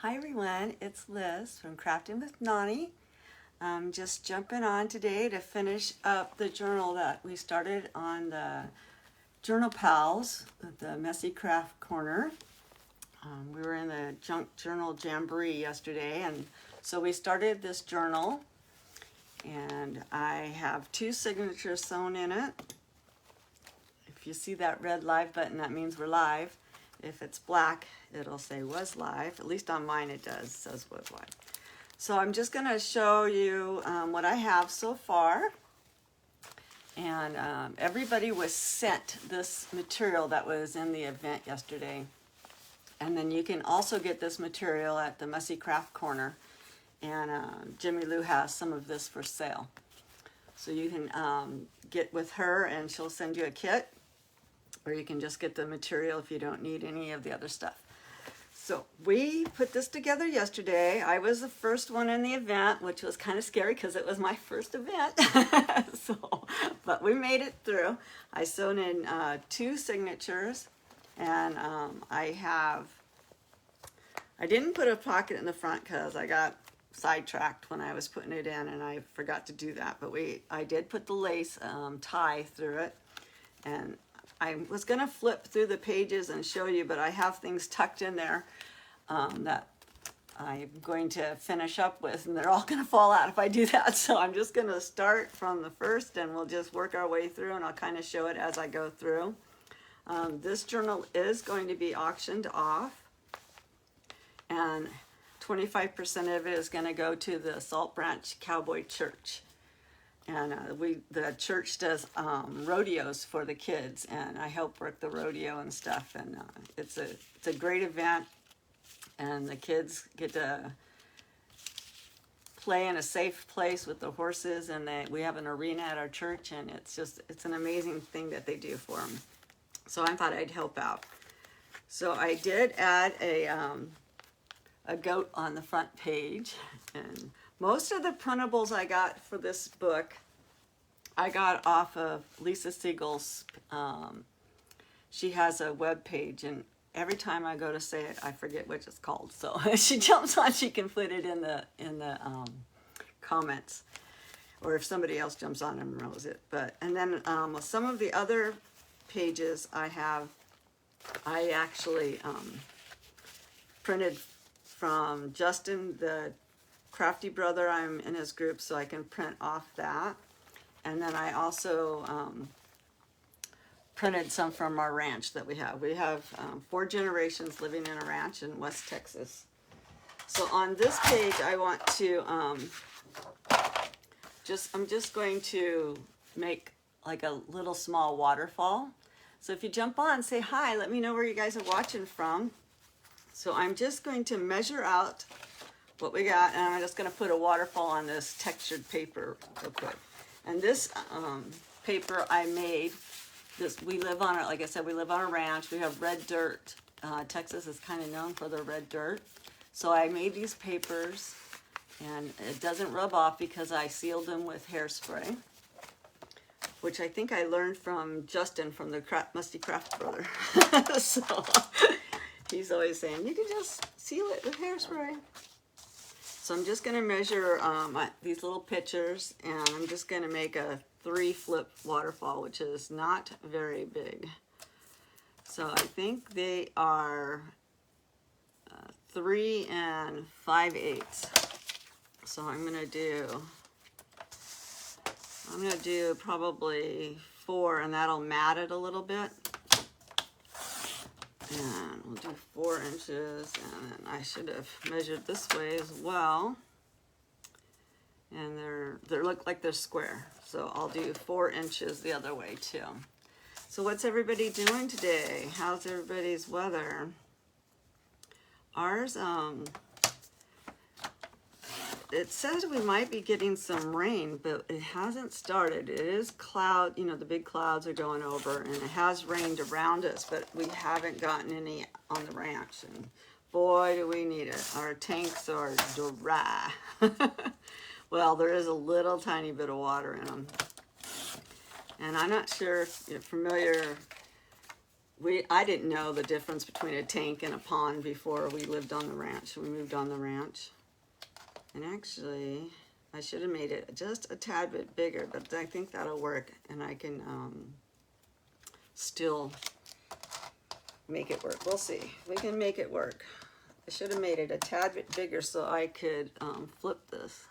Hi everyone, it's Liz from Crafting with Nani. I'm just jumping on today to finish up the journal that we started on the Journal Pals, the Messy Craft Corner. We were in the Junk Journal Jamboree yesterday, and so we started this journal, and I have 2 signatures sewn in it. If you see that red live button, that means we're live. If it's black, it'll say was live. At least on mine it does, it says was live. So I'm just going to show you what I have so far. And everybody was sent this material that was in the event yesterday. And then you can also get this material at the Messy Craft Corner. And Jimmy Lou has some of this for sale. So you can get with her and she'll send you a kit. Or you can just get the material if you don't need any of the other stuff. So we put this together yesterday. I was the first one in the event, which was kind of scary because it was my first event. But we made it through. I sewn in 2 signatures, and I didn't put a pocket in the front because I got sidetracked when I was putting it in, and I forgot to do that. But I did put the lace tie through it, and I was going to flip through the pages and show you, but I have things tucked in there that I'm going to finish up with, and they're all going to fall out if I do that. So I'm just going to start from the first, and we'll just work our way through, and I'll kind of show it as I go through. This journal is going to be auctioned off, and 25% of it is going to go to the Salt Branch Cowboy Church. And the church does rodeos for the kids, and I help work the rodeo and stuff. And it's a great event, and the kids get to play in a safe place with the horses. And we have an arena at our church, and it's an amazing thing that they do for them. So I thought I'd help out. So I did add a goat on the front page, and most of the printables I got for this book, I got off of Lisa Siegel's. She has a web page, and every time I go to say it, I forget what it's called. So she jumps on, she can put it in the comments, or if somebody else jumps on and knows it. And then some of the other pages I actually printed from Justin, the Crafty brother. I'm in his group, so I can print off that. And then I also printed some from our ranch that we have. We have 4 generations living in a ranch in West Texas. So on this page, I want to I'm just going to make like a little small waterfall. So if you jump on, say hi, let me know where you guys are watching from. So I'm just going to measure out what we got, and I'm just going to put a waterfall on this textured paper real quick. And this paper I made, we live on it, like I said, we live on a ranch. We have red dirt. Texas is kind of known for the red dirt. So I made these papers, and it doesn't rub off because I sealed them with hairspray, which I think I learned from Justin from the Musty Craft Brother. So he's always saying, you can just seal it with hairspray. So I'm just going to measure these little pictures, and I'm just going to make a 3-flip waterfall, which is not very big. So I think they are 3 5/8. So I'm going to do probably 4, and that'll mat it a little bit. And we'll do 4 inches, and then I should have measured this way as well. And they look like they're square, so I'll do 4 inches the other way too. So what's everybody doing today? How's everybody's weather? Ours, it says we might be getting some rain, but it hasn't started. It is cloud, the big clouds are going over, and it has rained around us, but we haven't gotten any on the ranch. And boy, do we need it. Our tanks are dry. Well, there is a little tiny bit of water in them. And I'm not sure if you're familiar I didn't know the difference between a tank and a pond before we lived on the ranch. We moved on the ranch. And actually, I should have made it just a tad bit bigger, but I think that'll work, and I can still make it work. We'll see. We can make it work. I should have made it a tad bit bigger so I could flip this.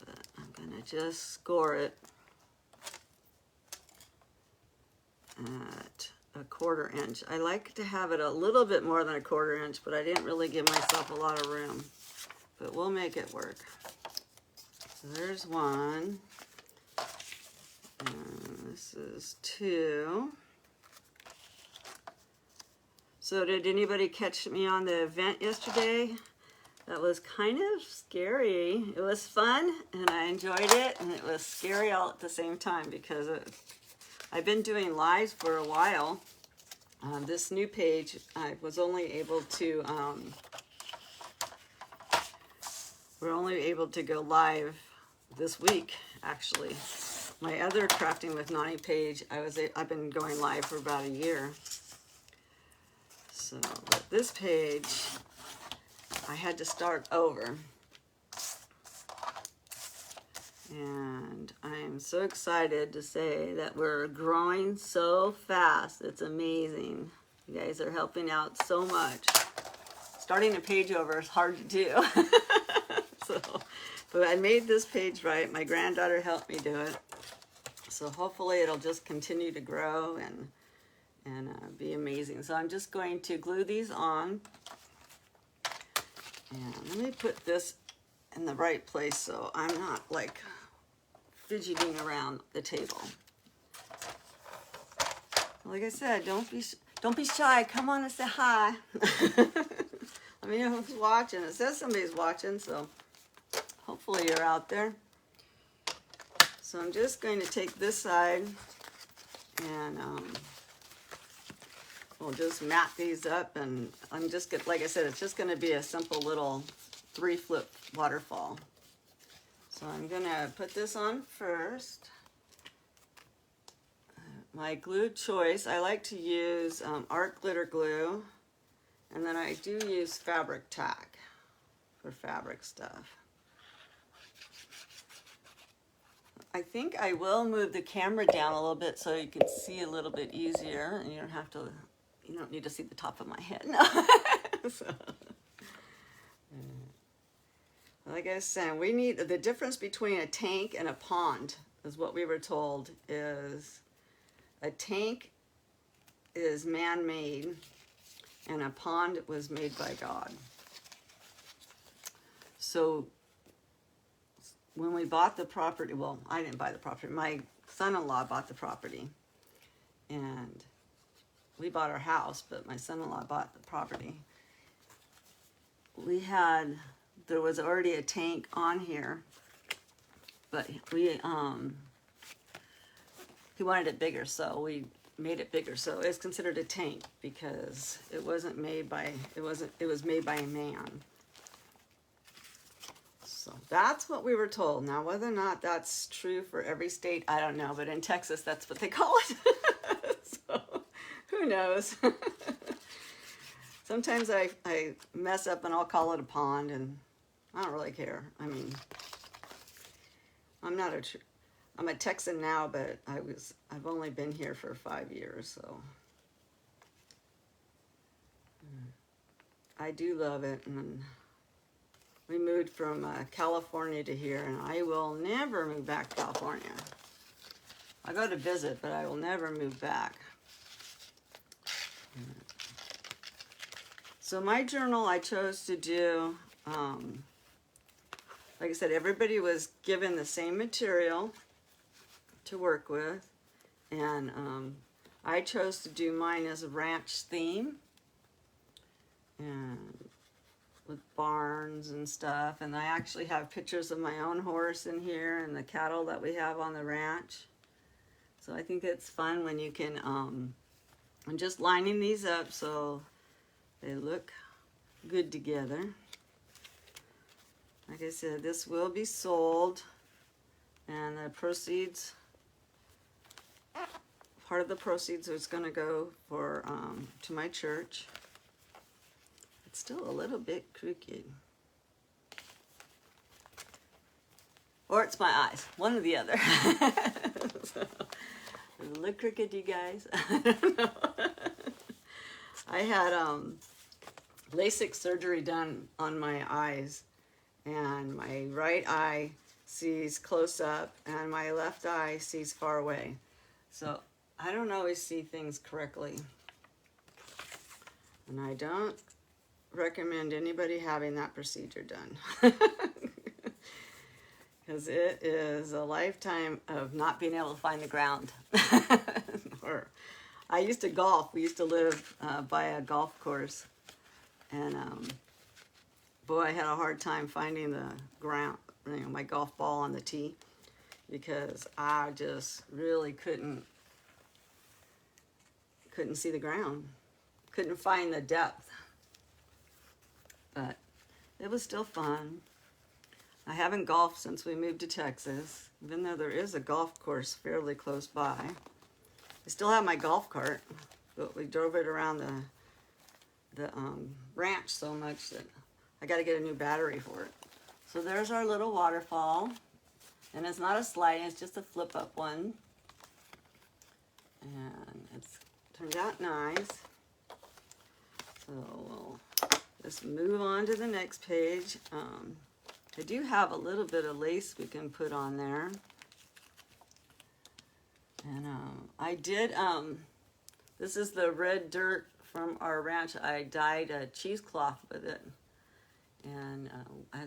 But I'm gonna just score it at a 1/4 inch. I like to have it a little bit more than a 1/4 inch, but I didn't really give myself a lot of room. But we'll make it work. So there's one. And this is 2. So did anybody catch me on the event yesterday? That was kind of scary. It was fun, and I enjoyed it, and it was scary all at the same time because I've been doing lives for a while. This new page, I was only able to, we're only able to go live this week, actually. My other Crafting with Nani page, I've been going live for about a year. So, but this page, I had to start over. And I'm so excited to say that we're growing so fast. It's amazing. You guys are helping out so much. Starting a page over is hard to do. So, but I made this page right. My granddaughter helped me do it. So hopefully it'll just continue to grow and be amazing. So I'm just going to glue these on. And let me put this in the right place so I'm not like fidgeting around the table. Like I said, don't be shy. Come on and say hi. Let me know who's watching. It says somebody's watching, so hopefully you're out there. So I'm just going to take this side and we'll just mat these up, and I'm just like I said, it's just going to be a simple little 3-flip waterfall. So I'm going to put this on first. My glue choice, I like to use art glitter glue, and then I do use fabric tack for fabric stuff. I think I will move the camera down a little bit so you can see a little bit easier, and you don't need to see the top of my head. No. So, like I was saying, we need the difference between a tank and a pond is what we were told is a tank is man-made and a pond was made by God. So when we bought the property, well, I didn't buy the property. My son-in-law bought the property, and we bought our house, but my son-in-law bought the property. There was already a tank on here, but he wanted it bigger, so we made it bigger. So it's considered a tank because it was made by a man. So that's what we were told. Now, whether or not that's true for every state, I don't know. But in Texas, that's what they call it. So who knows? Sometimes I mess up and I'll call it a pond, and I don't really care. I mean, I'm a Texan now, but I've only been here for 5 years, so I do love it. And we moved from California to here, and I will never move back to California. I'll go to visit, but I will never move back. So my journal, I chose to do, like I said, everybody was given the same material to work with, and I chose to do mine as a ranch theme, and with barns and stuff, and I actually have pictures of my own horse in here and the cattle that we have on the ranch. So I think it's fun when you can, I'm just lining these up so they look good together. Like I said, this will be sold, and the proceeds part of the proceeds is going to go for to my church. It's still a little bit crooked. Or it's my eyes, one or the other. So, does it look crooked, you guys? I don't know. I had LASIK surgery done on my eyes, and my right eye sees close up and my left eye sees far away. So I don't always see things correctly. And I don't recommend anybody having that procedure done. Because it is a lifetime of not being able to find the ground. Or I used to golf. We used to live by a golf course. And boy, I had a hard time finding the ground, you know, my golf ball on the tee, because I just really couldn't see the ground. Couldn't find the depth. But it was still fun. I haven't golfed since we moved to Texas, even though there is a golf course fairly close by. I still have my golf cart, but we drove it around the ranch so much that I got to get a new battery for it. So there's our little waterfall, and it's not a slide, it's just a flip up one. And it's turned out nice. So we'll just move on to the next page. I do have a little bit of lace we can put on there. And I did, this is the red dirt from our ranch. I dyed a cheesecloth with it. And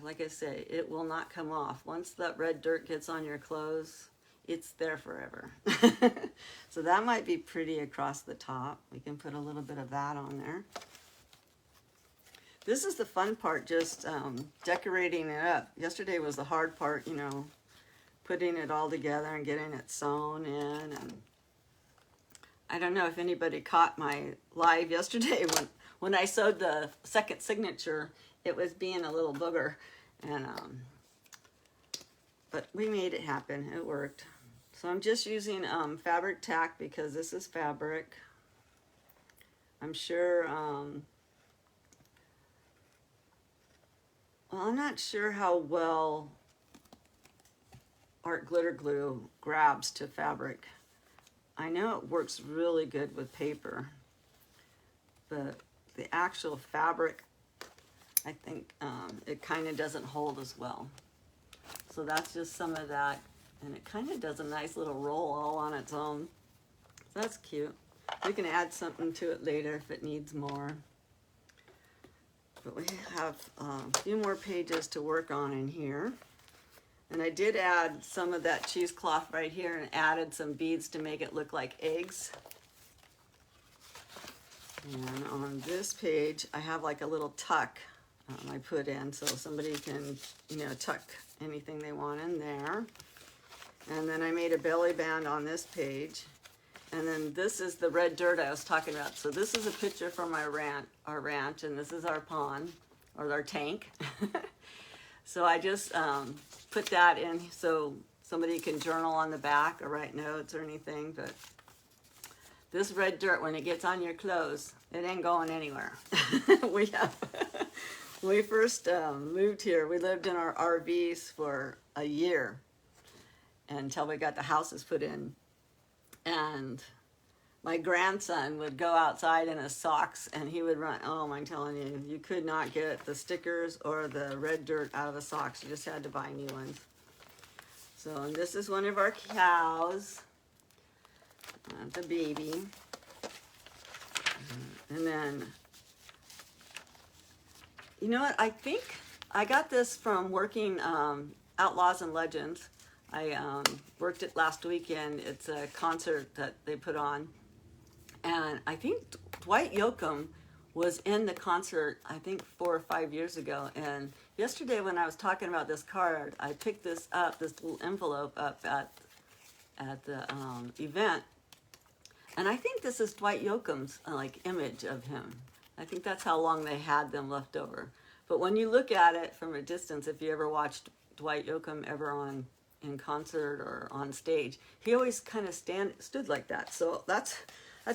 like I say, it will not come off. Once that red dirt gets on your clothes, it's there forever. So that might be pretty across the top. We can put a little bit of that on there. This is the fun part, just decorating it up. Yesterday was the hard part, you know, putting it all together and getting it sewn in. And I don't know if anybody caught my live yesterday when I sewed the second signature. It was being a little booger, and but we made it happen. It worked. So I'm just using fabric tack because this is fabric. I'm sure. Well, I'm not sure how well art glitter glue grabs to fabric. I know it works really good with paper, but the actual fabric, I think it kind of doesn't hold as well. So that's just some of that, and it kind of does a nice little roll all on its own. So that's cute. We can add something to it later if it needs more. But we have a few more pages to work on in here. And I did add some of that cheesecloth right here and added some beads to make it look like eggs. And on this page, I have like a little tuck I put in so somebody can, you know, tuck anything they want in there. And then I made a belly band on this page. And then this is the red dirt I was talking about. So this is a picture from our ranch, and this is our pond, or our tank. So I just put that in so somebody can journal on the back or write notes or anything. But this red dirt, when it gets on your clothes, it ain't going anywhere. When we first moved here, we lived in our RVs for a year until we got the houses put in. And my grandson would go outside in his socks and he would run. Oh, I'm telling you, you could not get the stickers or the red dirt out of the socks. You just had to buy new ones. So, and this is one of our cows, the baby. And then, you know what? I think I got this from working Outlaws and Legends. I worked it last weekend. It's a concert that they put on. And I think Dwight Yoakam was in the concert, I think 4 or 5 years ago. And yesterday when I was talking about this card, I picked this up, this little envelope up at the event. And I think this is Dwight Yoakam's like image of him. I think that's how long they had them left over. But when you look at it from a distance, if you ever watched Dwight Yoakam ever on in concert or on stage, he always kind of stood like that. So that's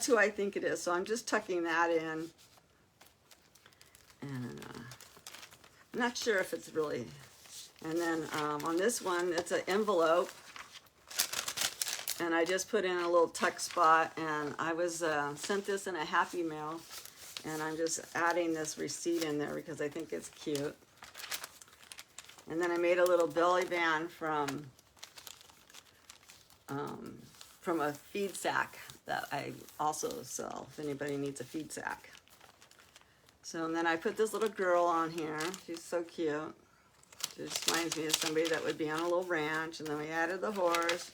who I think it is. So I'm just tucking that in, and I'm not sure if it's really. And then on this one, it's an envelope, and I just put in a little tuck spot, and I was sent this in a Happy Mail, and I'm just adding this receipt in there because I think it's cute. And then I made a little belly band from a feed sack that I also sell if anybody needs a feed sack. So, and then I put this little girl on here. She's so cute. She just reminds me of somebody that would be on a little ranch. And then we added the horse.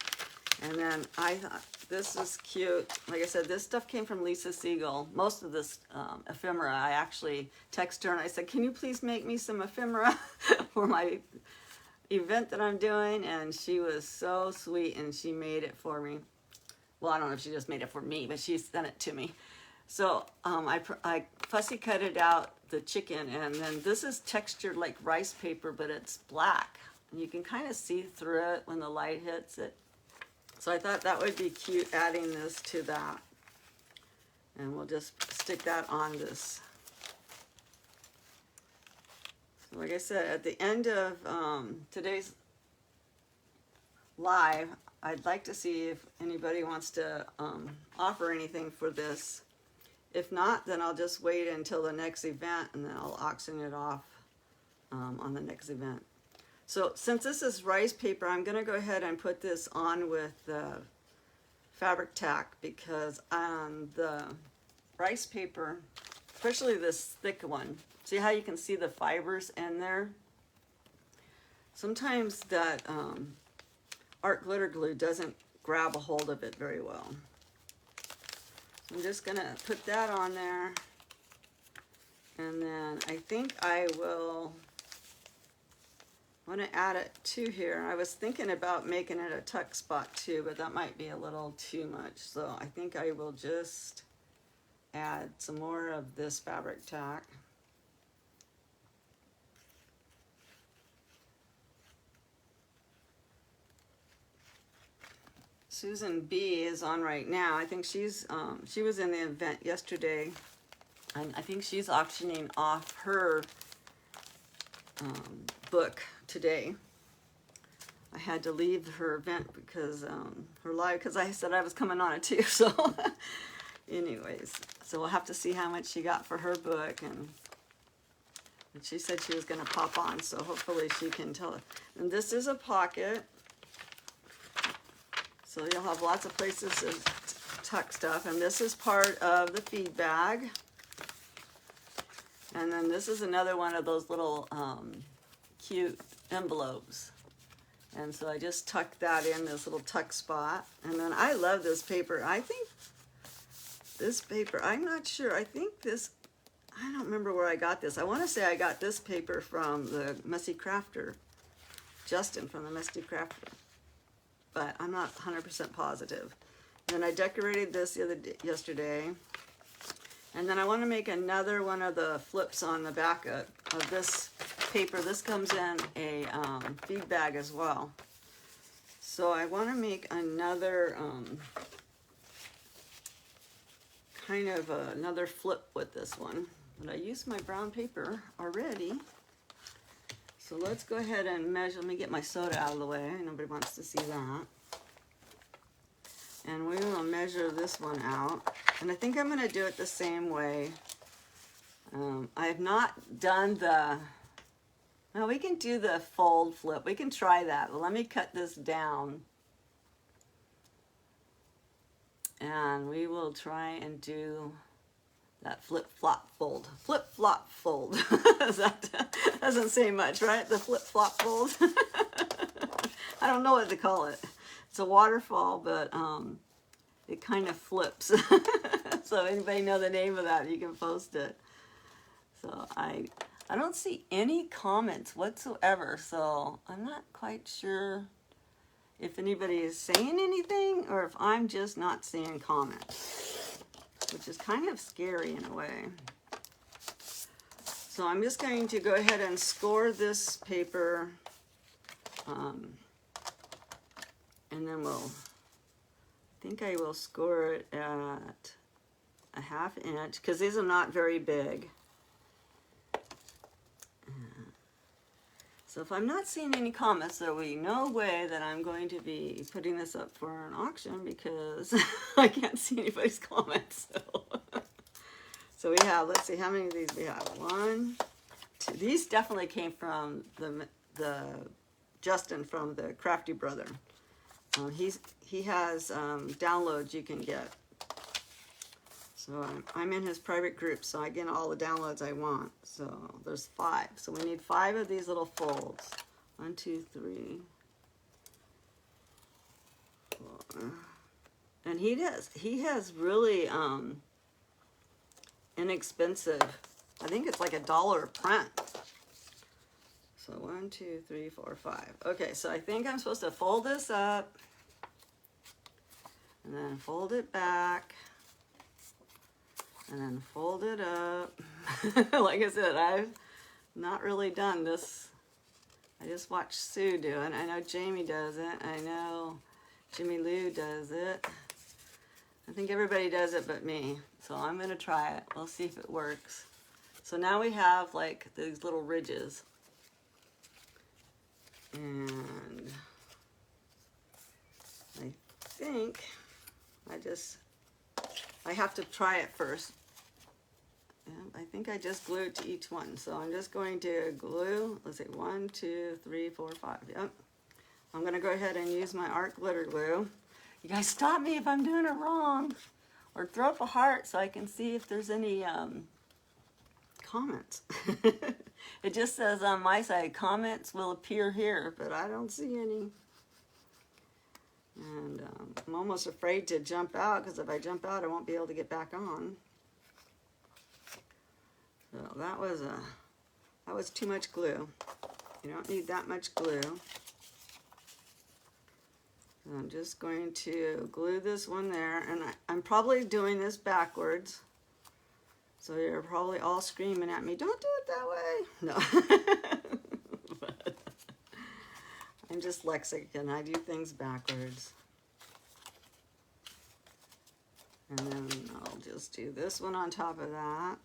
And then I thought this is cute. Like I said, this stuff came from Lisa Siegel. Most of this ephemera, I actually texted her and I said, can you please make me some ephemera for my event that I'm doing? And she was so sweet and she made it for me. Well, I don't know if she just made it for me, but she sent it to me. So I fussy cut it out, the chicken, and then this is textured like rice paper, but it's black. And you can kind of see through it when the light hits it. So I thought that would be cute adding this to that. And we'll just stick that on this. So like I said, at the end of today's live, I'd like to see if anybody wants to offer anything for this. If not, then I'll just wait until the next event and then I'll auction it off on the next event. So since this is rice paper, I'm going to go ahead and put this on with the fabric tack, because on the rice paper, especially this thick one, see how you can see the fibers in there? Sometimes that art glitter glue doesn't grab a hold of it very well. So I'm just gonna put that on there, and then I think I will want to add it to here. I was thinking about making it a tuck spot too, but that might be a little too much. So I think I will just add some more of this fabric tack. Susan B is on right now. I think she was in the event yesterday, and I think she's auctioning off her book today. I had to leave her event because her live, because I said I was coming on it too. So anyways, so we'll have to see how much she got for her book, and she said she was going to pop on, so hopefully she can tell it. And this is a pocket. So you'll have lots of places to tuck stuff. And this is part of the feed bag. And then this is another one of those little cute envelopes. And so I just tucked that in this little tuck spot. And then I love this paper. I think this paper, I'm not sure. I think this, I don't remember where I got this. I want to say I got this paper from the Messy Crafter. Justin from the Messy Crafter. But I'm not 100% positive. And then I decorated this yesterday. And then I want to make another one of the flips on the back of this paper. This comes in a feed bag as well. So I want to make another kind of another flip with this one. But I used my brown paper already. So let's go ahead and measure. Let me get my soda out of the way. Nobody wants to see that. And we will measure this one out. And I think I'm going to do it the same way. I have not done the... Well, we can do the fold flip. We can try that. But let me cut this down. And we will try and do that flip-flop fold. Flip-flop fold. That doesn't say much, right? The flip-flop fold. I don't know what to call it. It's a waterfall, but it kind of flips. So anybody know the name of that, you can post it. So I don't see any comments whatsoever, so I'm not quite sure if anybody is saying anything or if I'm just not seeing comments, which is kind of scary in a way. So I'm just going to go ahead and score this paper And then I think I will score it at a 1/2 inch, because these are not very big. So if I'm not seeing any comments, there will be no way that I'm going to be putting this up for an auction, because I can't see anybody's comments. So we have, let's see how many of these we have. 1, 2. These definitely came from the Justin from the Crafty Brother. He has downloads you can get. So I'm in his private group, so I get all the downloads I want. So there's 5. So we need 5 of these little folds. 1, 2, 3, 4. And he has really inexpensive. I think it's like $1 a print. So 1, 2, 3, 4, 5. Okay, so I think I'm supposed to fold this up and then fold it back. And then fold it up. Like I said, I've not really done this. I just watched Sue do it. I know Jamie does it. I know Jimmy Lou does it. I think everybody does it but me. So I'm going to try it. We'll see if it works. So now we have like these little ridges. And I think I have to try it first. I think I just glued to each one. So I'm just going to glue, let's see, 1, 2, 3, 4, 5. Yep. I'm going to go ahead and use my art glitter glue. You guys stop me if I'm doing it wrong. Or throw up a heart so I can see if there's any comments. It just says on my side, comments will appear here, but I don't see any. And I'm almost afraid to jump out, because if I jump out, I won't be able to get back on. So that was too much glue. You don't need that much glue. So I'm just going to glue this one there, and I'm probably doing this backwards. So you're probably all screaming at me, don't do it that way. No. But I'm dyslexic and I do things backwards. And then I'll just do this one on top of that.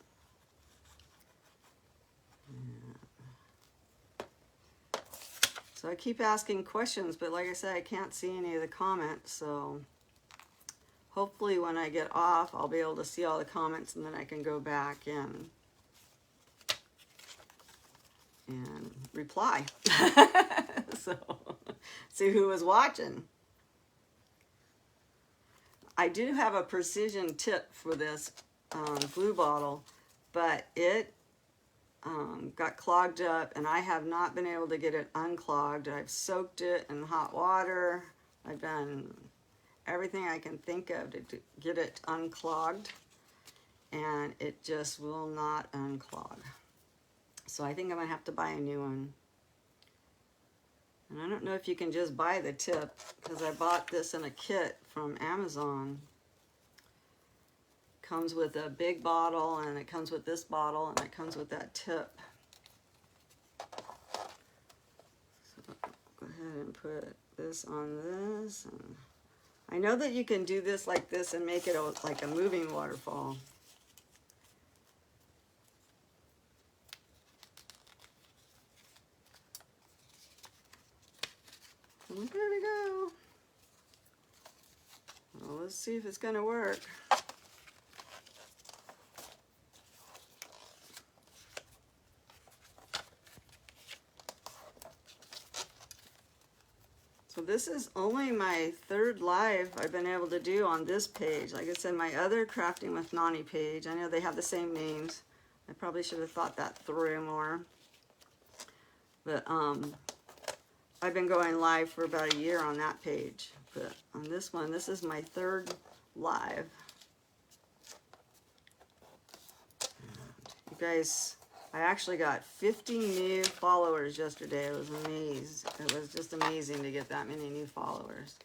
So I keep asking questions, but like I said, I can't see any of the comments, so hopefully when I get off, I'll be able to see all the comments, and then I can go back and reply. So, see who was watching. I do have a precision tip for this glue bottle, but it got clogged up, and I have not been able to get it unclogged. I've soaked it in hot water. I've done everything I can think of to get it unclogged, and it just will not unclog. So I think I'm gonna have to buy a new one. And I don't know if you can just buy the tip, because I bought this in a kit from Amazon. Comes with a big bottle, and it comes with this bottle, and it comes with that tip. So go ahead and put this on this. And I know that you can do this like this and make it like a moving waterfall. Where did it go? Well, let's see if it's going to work. So this is only my 3rd live I've been able to do on this page. Like I said, my other Crafting with Nani page, I know they have the same names. I probably should have thought that through more. But I've been going live for about a year on that page. But on this one, this is my 3rd live. You guys, I actually got 50 new followers yesterday. I was amazed. It was just amazing to get that many new followers.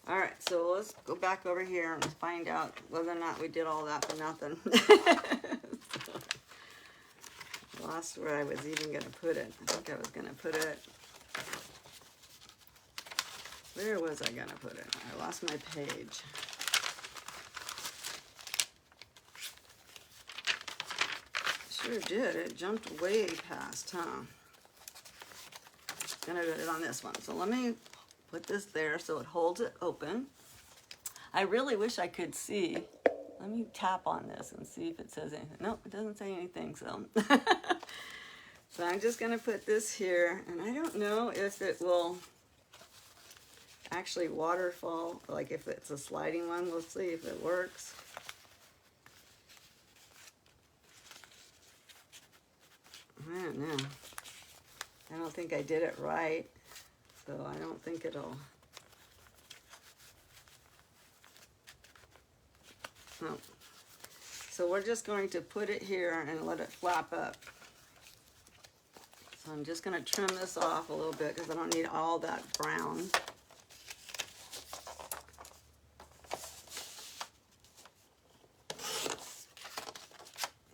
All right, so let's go back over here and find out whether or not we did all that for nothing. Lost where I was even going to put it. I think I was going to put it Where was I gonna put it? I lost my page. Sure did. It jumped way past, huh? Gonna do it on this one. So let me put this there so it holds it open. I really wish I could see. Let me tap on this and see if it says anything. Nope, it doesn't say anything, so. So I'm just gonna put this here, and I don't know if it will actually waterfall, like if it's a sliding one. We'll see if it works. I don't know. I don't think I did it right, so I don't think it'll. No. So we're just going to put it here and let it flap up. So I'm just going to trim this off a little bit because I don't need all that brown.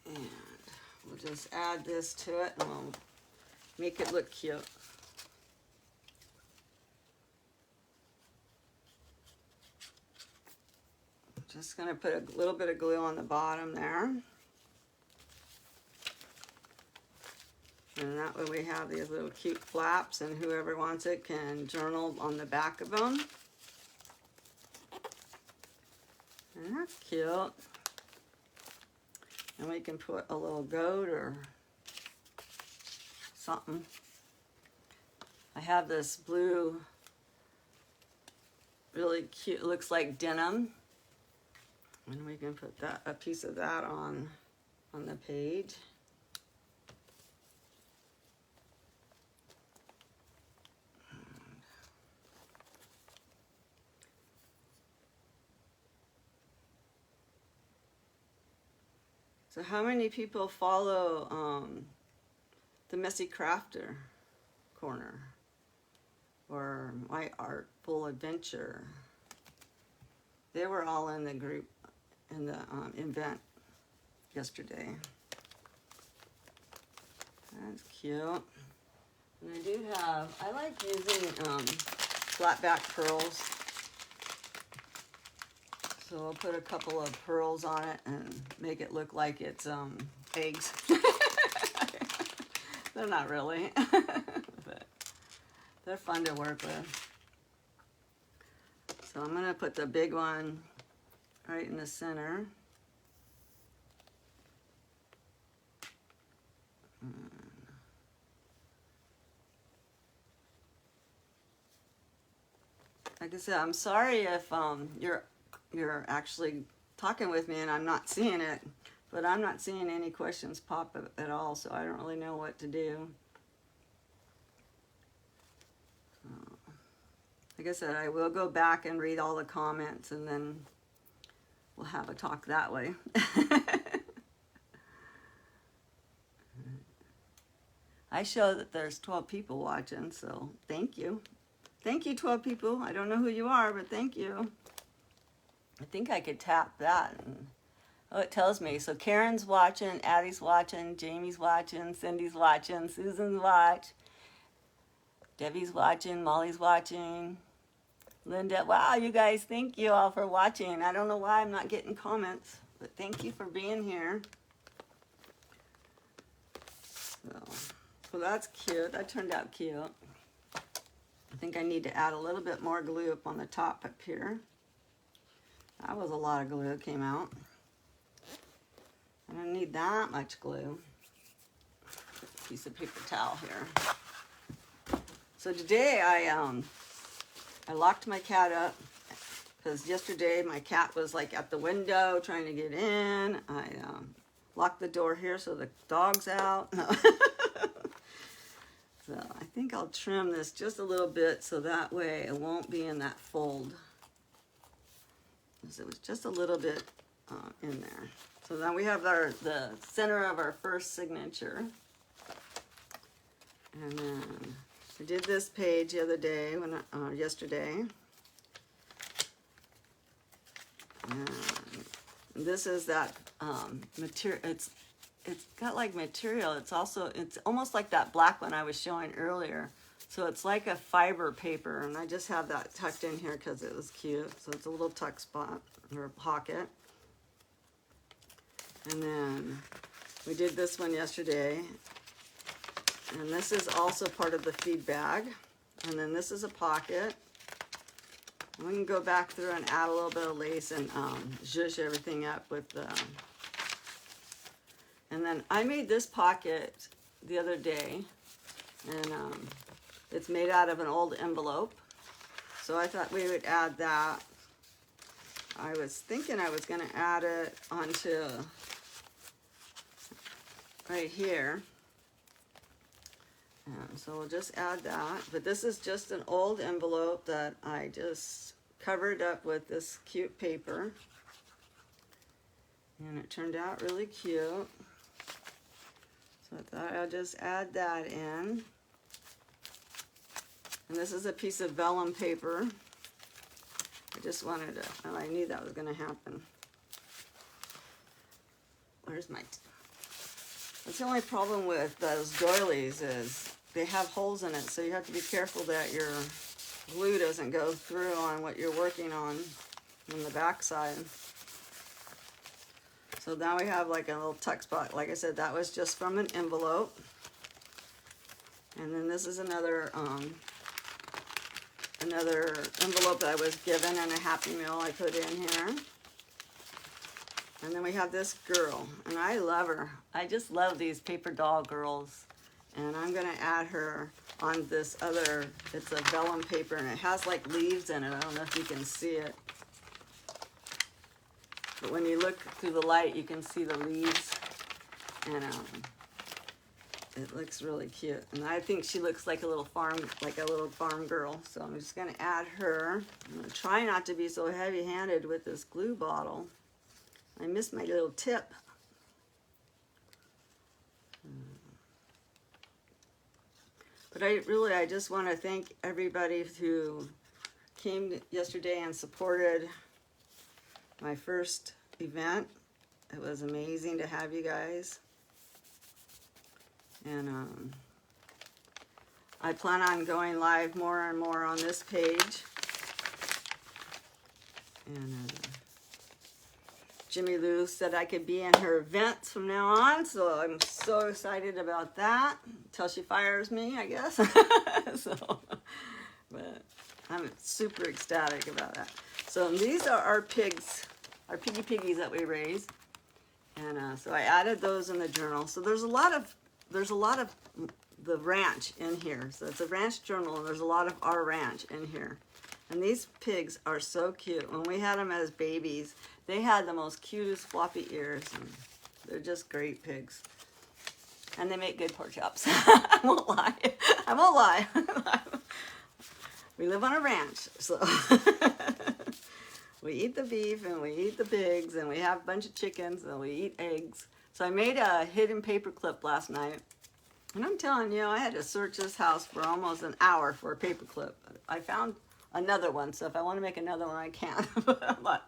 And we'll just add this to it and we'll make it look cute. Just going to put a little bit of glue on the bottom there. And that way we have these little cute flaps, and whoever wants it can journal on the back of them. And that's cute. And we can put a little goat or something. I have this blue, really cute, looks like denim. And we can put that, a piece of that on the page. So how many people follow the Messy Crafter Corner or My Artful Adventure? They were all in the group in the event yesterday. That's cute. And I do have, I like using flat back pearls. So I'll put a couple of pearls on it and make it look like it's eggs. They're not really, but they're fun to work with. So I'm gonna put the big one right in the center. Like I said, I'm sorry if you're actually talking with me and I'm not seeing it, but I'm not seeing any questions pop up at all, so I don't really know what to do. Like I said, I will go back and read all the comments and then we'll have a talk that way. I show that there's 12 people watching, so thank you. Thank you, 12 people. I don't know who you are, but thank you. I think I could tap that. And, oh, it tells me. So Karen's watching, Addie's watching, Jamie's watching, Cindy's watching, Susan's watching, Debbie's watching, Molly's watching, Linda. Wow, you guys, thank you all for watching. I don't know why I'm not getting comments, but thank you for being here. So that's cute. That turned out cute. I think I need to add a little bit more glue up on the top up here. That was a lot of glue that came out. I don't need that much glue. Piece of paper towel here. So today I locked my cat up because yesterday my cat was like at the window trying to get in. I locked the door here so the dog's out. So I think I'll trim this just a little bit so that way it won't be in that fold. So it was just a little bit in there. So now we have the center of our first signature. And then I did this page the other day, yesterday. And this is that material. It's it's got like material. It's almost like that black one I was showing earlier. So it's like a fiber paper, and I just have that tucked in here because it was cute. So it's a little tuck spot or pocket. And then we did this one yesterday, and this is also part of the feed bag. And then this is a pocket. We can go back through and add a little bit of lace and zhuzh everything up with the... And then I made this pocket the other day, and it's made out of an old envelope. So I thought we would add that. I was thinking I was going to add it onto right here. So we'll just add that. But this is just an old envelope that I just covered up with this cute paper. And it turned out really cute. So I thought I'll just add that in. And this is a piece of vellum paper. I just wanted to, oh, I knew that was going to happen. Where's my... That's the only problem with those doilies is they have holes in it, so you have to be careful that your glue doesn't go through on what you're working on the back side. So now we have like a little tuck spot. Like I said, that was just from an envelope. And then this is another envelope that I was given and a Happy Meal I put in here. And then we have this girl, and I love her. I just love these paper doll girls. And I'm gonna add her on this other, it's a vellum paper, and it has like leaves in it. I don't know if you can see it. But when you look through the light, you can see the leaves. And it looks really cute. And I think she looks like a little farm girl. So I'm just gonna add her. I'm gonna try not to be so heavy-handed with this glue bottle. I missed my little tip. But I just want to thank everybody who came yesterday and supported my first event. It was amazing to have you guys. And I plan on going live more and more on this page. And Jimmy Lou said I could be in her events from now on, so I'm so excited about that. Until she fires me, I guess. But I'm super ecstatic about that. So these are our pigs, our piggies that we raised, and so I added those in the journal. So there's a lot of the ranch in here. So it's a ranch journal, and there's a lot of our ranch in here. And these pigs are so cute. When we had them as babies, they had the most cutest floppy ears, and they're just great pigs. And they make good pork chops. I won't lie. I won't lie. We live on a ranch, so we eat the beef, and we eat the pigs, and we have a bunch of chickens, and we eat eggs. So I made a hidden paper clip last night. And I'm telling you, I had to search this house for almost an hour for a paper clip. I found another one, so if I want to make another one, I can. But I'm like,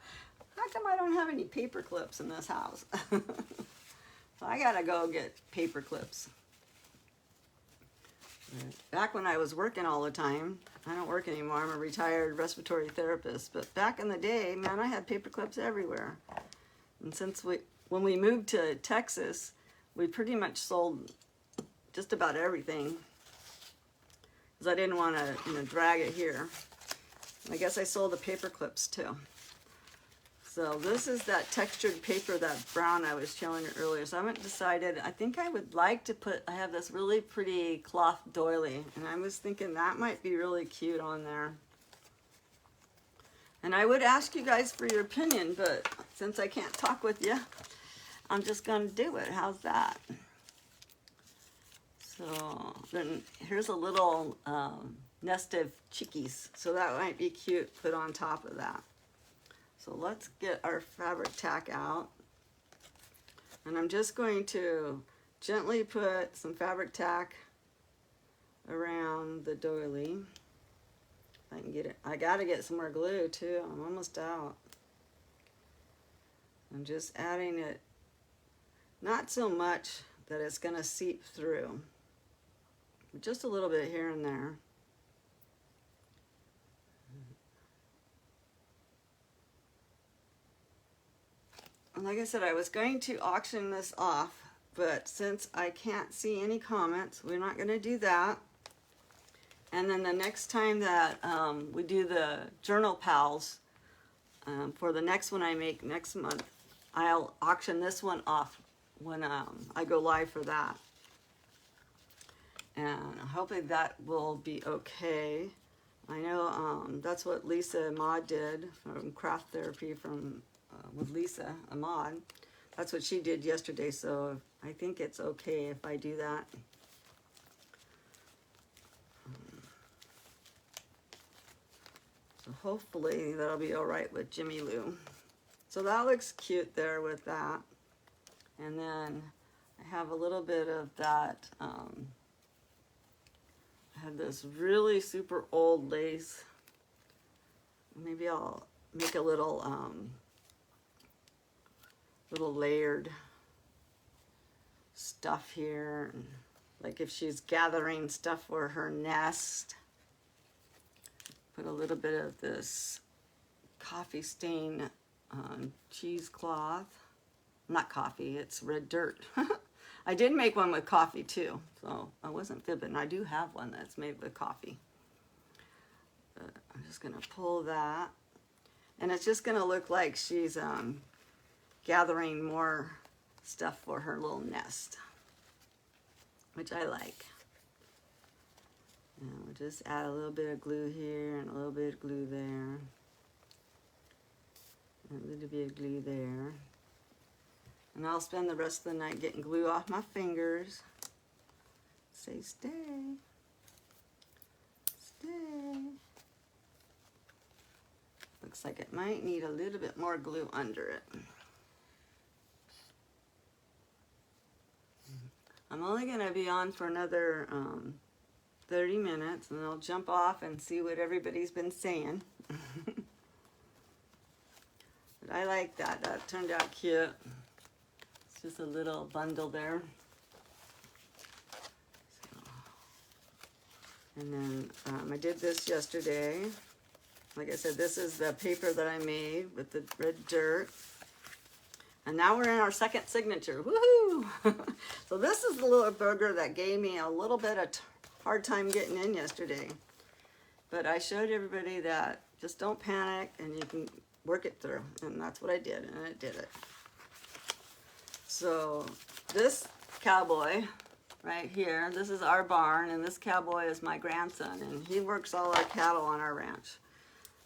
how come I don't have any paper clips in this house? So I gotta go get paper clips. Back when I was working all the time, I don't work anymore, I'm a retired respiratory therapist, but back in the day, man, I had paper clips everywhere. And when we moved to Texas, we pretty much sold just about everything, because I didn't want to, drag it here. And I guess I sold the paper clips too. So this is that textured paper, that brown I was showing you earlier. So I haven't decided. I think I would like to I have this really pretty cloth doily, and I was thinking that might be really cute on there. And I would ask you guys for your opinion, but since I can't talk with you, I'm just going to do it. How's that? So then here's a little nest of chickies. So that might be cute put on top of that. So let's get our fabric tack out. And I'm just going to gently put some fabric tack around the doily. If I can get it. I gotta get some more glue too. I'm almost out. I'm just adding it Not so much that it's going to seep through. Just a little bit here and there. And like I said, I was going to auction this off, but since I can't see any comments, we're not going to do that. And then the next time that we do the Journal Pals, for the next one I make next month, I'll auction this one off when I go live for that. And hopefully that will be okay. I know that's what Lisa Ahmad did from Craft Therapy with Lisa Ahmad. That's what she did yesterday, so I think it's okay if I do that. So hopefully that'll be all right with Jimmy Lou. So that looks cute there with that. And then I have a little bit of that, I had this really super old lace. Maybe I'll make a little layered stuff here. Like if she's gathering stuff for her nest. Put a little bit of this coffee stain cheesecloth. Not coffee, it's red dirt. I did make one with coffee too, so I wasn't fibbing. I do have one that's made with coffee. But I'm just gonna pull that. And it's just gonna look like she's gathering more stuff for her little nest, which I like. And we'll just add a little bit of glue here and a little bit of glue there. And a little bit of glue there. And I'll spend the rest of the night getting glue off my fingers. Say stay. Stay. Looks like it might need a little bit more glue under it. I'm only going to be on for another 30 minutes, and I'll jump off and see what everybody's been saying. But I like that. That turned out cute. It's just a little bundle there. So, and then I did this yesterday. Like I said, this is the paper that I made with the red dirt. And now we're in our second signature. Woohoo! So this is the little burger that gave me a little bit of hard time getting in yesterday. But I showed everybody that just don't panic and you can work it through. And that's what I did, and I did it. So this cowboy right here, this is our barn, and this cowboy is my grandson, and he works all our cattle on our ranch.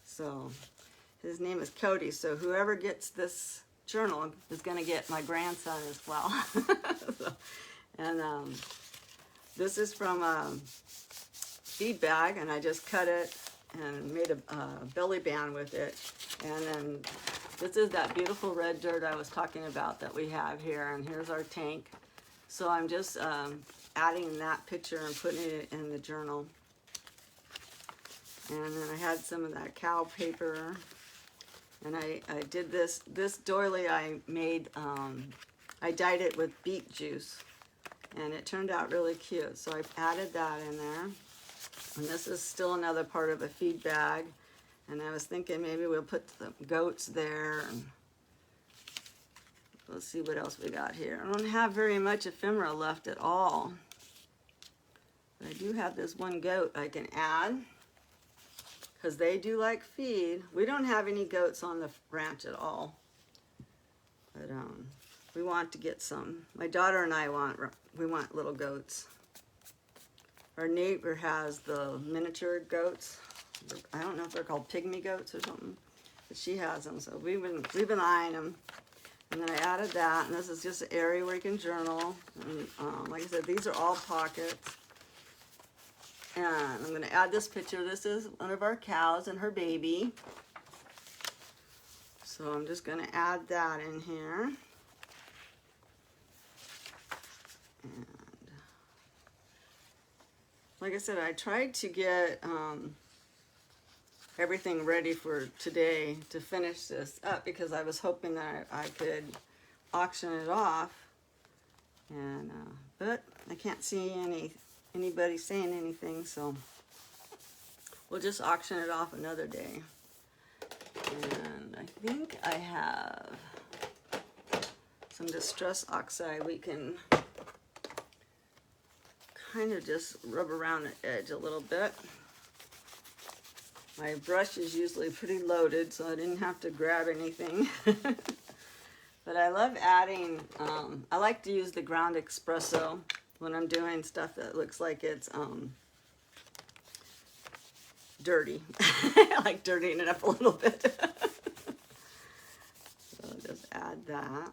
So his name is Cody. So whoever gets this journal is going to get my grandson as well. So, and this is from a feed bag, and I just cut it and made a belly band with it. And then this is that beautiful red dirt I was talking about that we have here, and here's our tank. So I'm just adding that picture and putting it in the journal. And then I had some of that cow paper, and I did this doily I made, I dyed it with beet juice, and it turned out really cute. So I added that in there. And this is still another part of a feed bag. And I was thinking maybe we'll put the goats there. And let's see what else we got here. I don't have very much ephemera left at all. But I do have this one goat I can add, because they do like feed. We don't have any goats on the ranch at all. But we want to get some. My daughter and I want little goats. Our neighbor has the miniature goats. I don't know if they're called pygmy goats or something, but she has them. So we've been eyeing them. And then I added that, and this is just an area where you can journal. And like I said, these are all pockets. And I'm going to add this picture. This is one of our cows and her baby. So I'm just going to add that in here. And like I said, I tried to get everything ready for today to finish this up, because I was hoping that I could auction it off. And but I can't see anybody saying anything, so we'll just auction it off another day. And I think I have some Distress Oxide. We can kind of just rub around the edge a little bit. My brush is usually pretty loaded, so I didn't have to grab anything. But I love adding, I like to use the ground espresso when I'm doing stuff that looks like it's dirty. I like dirtying it up a little bit. So just add that.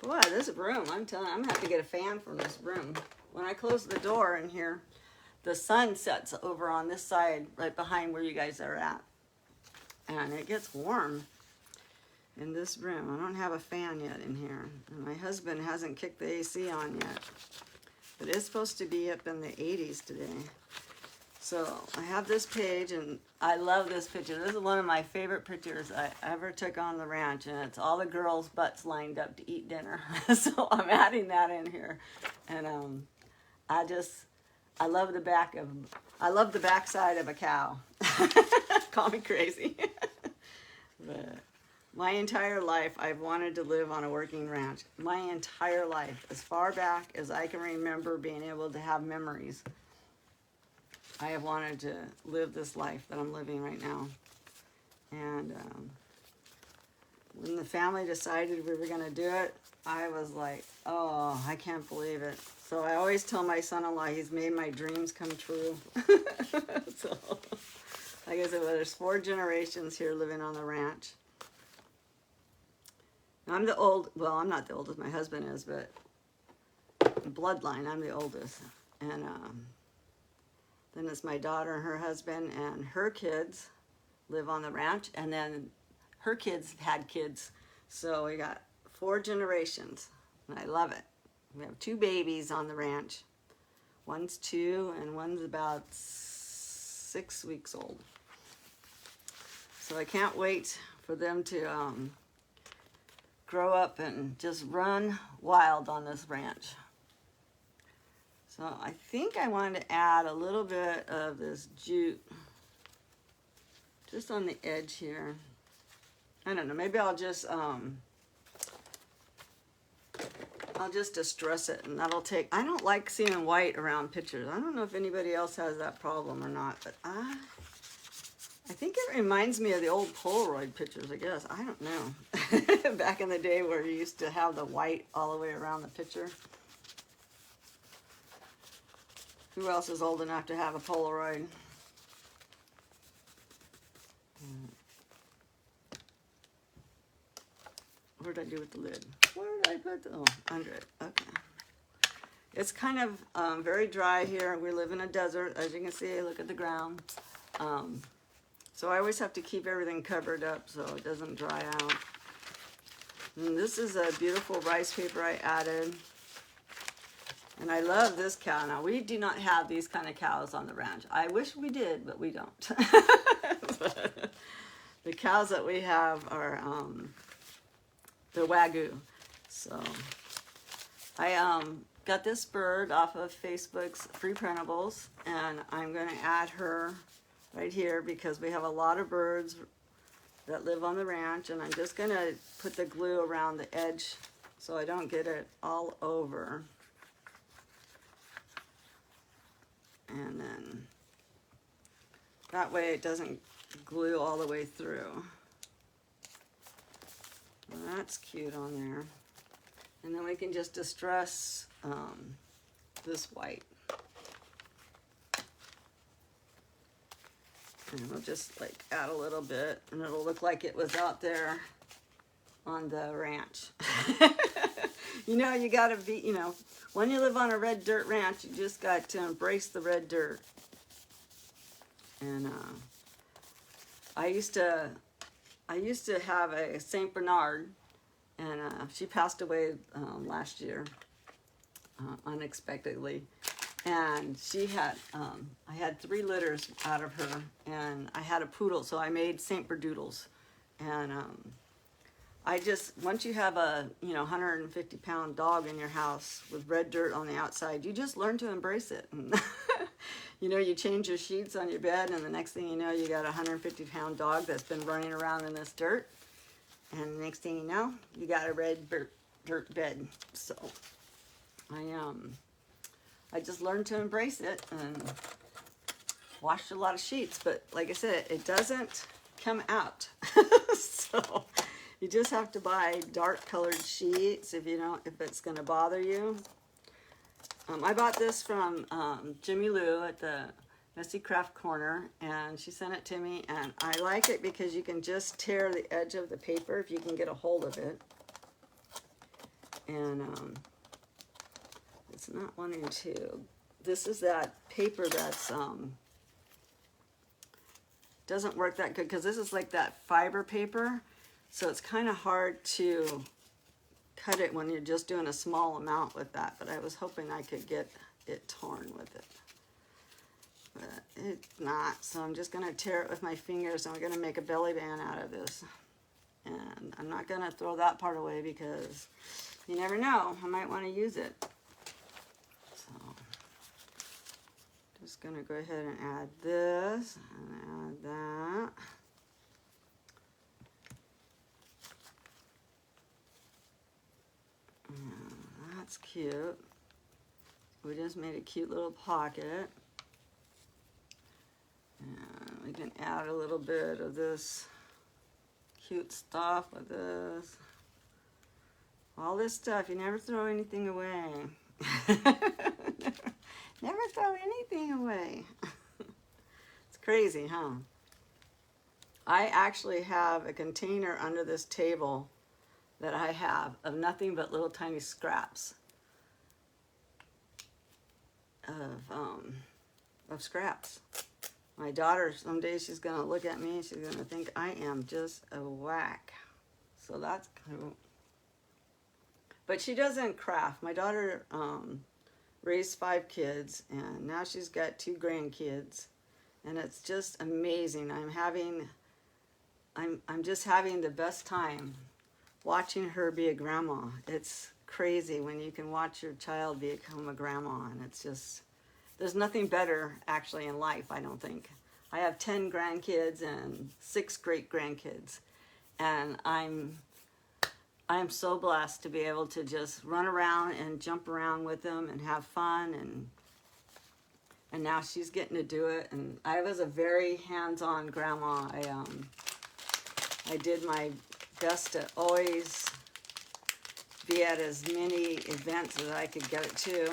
Boy, this room, I'm telling you, I'm gonna have to get a fan from this room. When I close the door in here, the sun sets over on this side, right behind where you guys are at. And it gets warm in this room. I don't have a fan yet in here. And my husband hasn't kicked the AC on yet. But it's supposed to be up in the 80s today. So I have this page, and I love this picture. This is one of my favorite pictures I ever took on the ranch, and it's all the girls' butts lined up to eat dinner. So I'm adding that in here. And I love the backside of a cow. Call me crazy. But my entire life, I've wanted to live on a working ranch. My entire life, as far back as I can remember being able to have memories, I have wanted to live this life that I'm living right now. And when the family decided we were going to do it, I was like, oh, I can't believe it. So I always tell my son-in-law he's made my dreams come true. So, like I said, well, there's 4 generations here living on the ranch. Now, I'm not the oldest, my husband is, but bloodline, I'm the oldest. And then it's my daughter and her husband and her kids live on the ranch, and then her kids had kids. So we got 4 generations, and I love it. We have 2 babies on the ranch. One's 2 and one's about 6 weeks old. So I can't wait for them to grow up and just run wild on this ranch. So I think I wanted to add a little bit of this jute just on the edge here. I don't know, maybe I'll just distress it, and that'll take, I don't like seeing white around pictures. I don't know if anybody else has that problem or not, but I think it reminds me of the old Polaroid pictures, I guess. I don't know. Back in the day where you used to have the white all the way around the picture. Who else is old enough to have a Polaroid? What did I do with the lid? Where did I put the, oh, under it, okay. It's kind of very dry here. We live in a desert, as you can see, look at the ground. So I always have to keep everything covered up so it doesn't dry out. And this is a beautiful rice paper I added. And I love this cow. Now, we do not have these kind of cows on the ranch. I wish we did, but we don't. The cows that we have are they're Wagyu. So I got this bird off of Facebook's Free Printables, and I'm going to add her right here because we have a lot of birds that live on the ranch, and I'm just going to put the glue around the edge so I don't get it all over. And then that way it doesn't glue all the way through. Well, that's cute on there. And then we can just distress this white. And we'll just like add a little bit, and it'll look like it was out there on the ranch. You know, you gotta be, you know, when you live on a red dirt ranch, you just got to embrace the red dirt. And I used to have a Saint Bernard, and she passed away last year unexpectedly. And she had, I had 3 litters out of her, and I had a poodle, so I made Saint Berdoodles. And I just, once you have a, 150-pound dog in your house with red dirt on the outside, you just learn to embrace it. And you change your sheets on your bed, and the next thing you know, you got a 150-pound dog that's been running around in this dirt. And the next thing you know, you got a red dirt bed. So I just learned to embrace it and washed a lot of sheets. But like I said, it doesn't come out. So you just have to buy dark colored sheets if it's going to bother you. I bought this from Jimmy Lou at the Messy Craft Corner, and she sent it to me, and I like it because you can just tear the edge of the paper if you can get a hold of it. And it's not wanting to. This is that paper that's doesn't work that good, because this is like that fiber paper, so it's kind of hard to cut it when you're just doing a small amount with that. But I was hoping I could get it torn with it, but it's not. So I'm just going to tear it with my fingers, and I'm going to make a belly band out of this. And I'm not going to throw that part away, because you never know, I might want to use it. So just going to go ahead and add this and add that. And that's cute. We just made a cute little pocket. And we can add a little bit of this cute stuff with this. All this stuff, you never throw anything away. Never throw anything away. It's crazy, huh? I actually have a container under this table that I have of nothing but little tiny scraps of scraps. My daughter, someday she's going to look at me and she's going to think I am just a whack. So that's cool. But she doesn't craft. My daughter raised 5 kids, and now she's got 2 grandkids, and it's just amazing. I'm just having the best time watching her be a grandma. It's crazy when you can watch your child become a grandma, and it's just, there's nothing better actually in life, I don't think. I have 10 grandkids and 6 great grandkids, and I'm so blessed to be able to just run around and jump around with them and have fun, and now she's getting to do it. And I was a very hands-on grandma. I did my best to always be at as many events as I could get it to.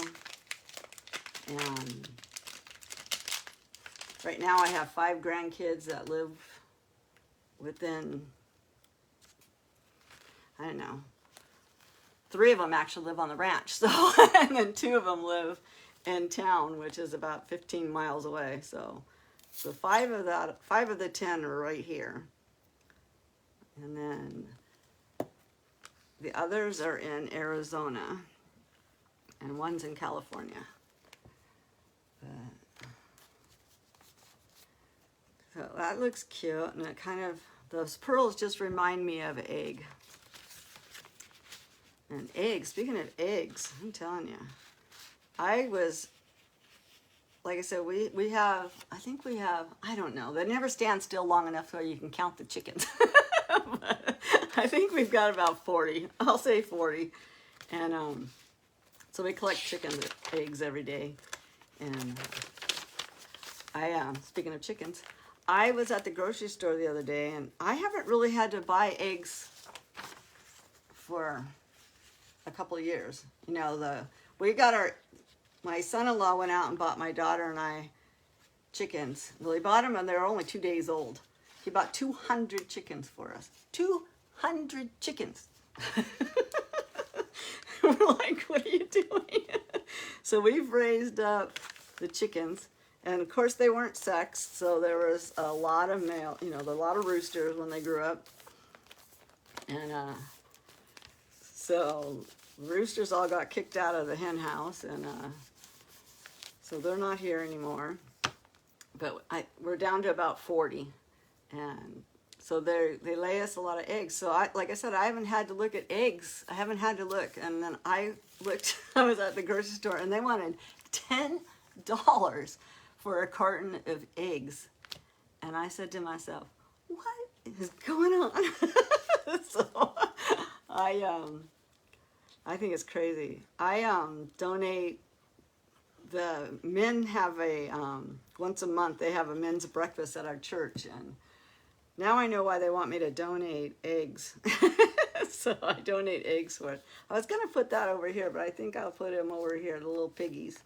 And right now I have 5 grandkids that live within, I don't know, 3 of them actually live on the ranch, so and then 2 of them live in town, which is about 15 miles away. So 5 of the 10 are right here, and then the others are in Arizona, and one's in California. So that looks cute, and it kind of, those pearls just remind me of egg. And eggs, speaking of eggs, I'm telling you, like I said, we have, I think we have, I don't know, they never stand still long enough so you can count the chickens. But I think we've got about 40, I'll say 40. And so we collect chicken eggs every day. And speaking of chickens, I was at the grocery store the other day, and I haven't really had to buy eggs for a couple of years. My son-in-law went out and bought my daughter and I chickens. Well, he bought them and they were only 2 days old. He bought 200 chickens for us. 200 chickens. We're like, what are you doing? So we've raised up the chickens, and of course they weren't sexed, so there was a lot of male, a lot of roosters when they grew up. And so roosters all got kicked out of the hen house, and so they're not here anymore. But we're down to about 40, and So they lay us a lot of eggs. So like I said, I haven't had to look at eggs. I haven't had to look. And then I looked, I was at the grocery store and they wanted $10 for a carton of eggs. And I said to myself, what is going on? So I think it's crazy. I donate, the men have a, once a month they have a men's breakfast at our church, and now I know why they want me to donate eggs. So I donate eggs for it. I was gonna put that over here, but I think I'll put them over here, the little piggies